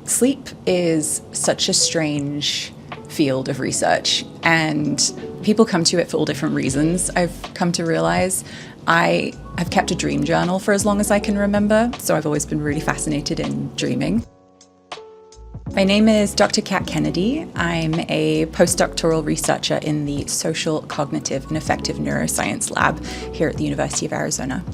Sleep is such a strange field of research, and people come to it for all different reasons. I've come to realize I have kept a dream journal for as long as I can remember, so I've always been really fascinated in dreaming. My name is Dr. Kat Kennedy. I'm a postdoctoral researcher in the Social, Cognitive and Affective Neuroscience lab here at the University of Arizona,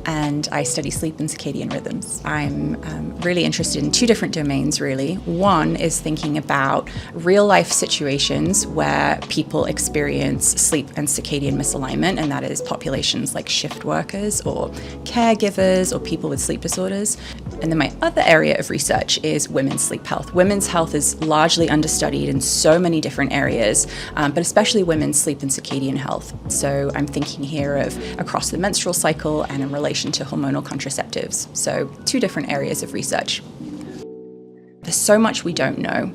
and I study sleep and circadian rhythms. I'm really interested in two different domains, really. One is thinking about real-life situations where people experience sleep and circadian misalignment, and that is populations like shift workers or caregivers or people with sleep disorders. And then my other area of research is women's sleep health. Women's health is largely understudied in so many different areas, but especially women's sleep and circadian health. So I'm thinking here of across the menstrual cycle and in relation to hormonal contraceptives. So two different areas of research. There's so much we don't know,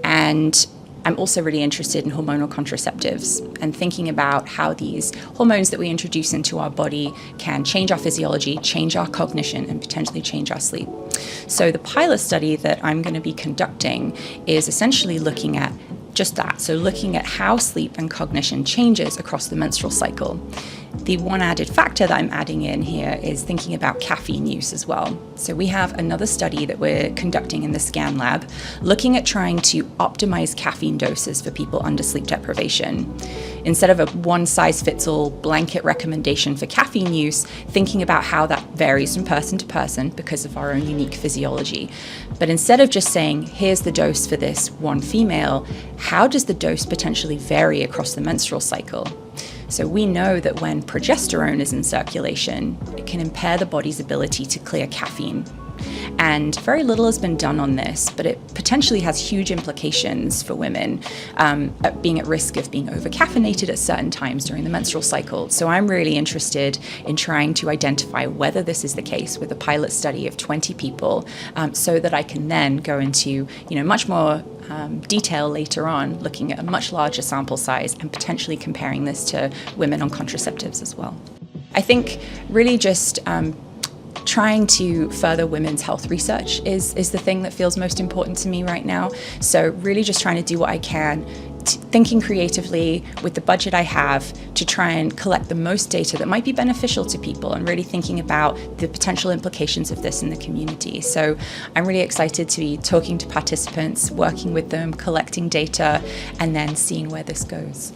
and I'm also really interested in hormonal contraceptives and thinking about how these hormones that we introduce into our body can change our physiology, change our cognition, and potentially change our sleep. So the pilot study that I'm going to be conducting is essentially looking at just that, so looking at how sleep and cognition changes across the menstrual cycle. The one added factor that I'm adding in here is thinking about caffeine use as well. So we have another study that we're conducting in the SCAN lab, looking at trying to optimize caffeine doses for people under sleep deprivation. Instead of a one-size-fits-all blanket recommendation for caffeine use, thinking about how that varies from person to person because of our own unique physiology. But instead of just saying, here's the dose for this one female, how does the dose potentially vary across the menstrual cycle? So we know that when progesterone is in circulation, it can impair the body's ability to clear caffeine. And very little has been done on this, but it potentially has huge implications for women being at risk of being overcaffeinated at certain times during the menstrual cycle. So I'm really interested in trying to identify whether this is the case with a pilot study of 20 people, so that I can then go into much more detail later on, looking at a much larger sample size and potentially comparing this to women on contraceptives as well. I think really just trying to further women's health research is the thing that feels most important to me right now. So really just trying to do what I can, thinking creatively with the budget I have to try and collect the most data that might be beneficial to people, and really thinking about the potential implications of this in the community. So I'm really excited to be talking to participants, working with them, collecting data, and then seeing where this goes.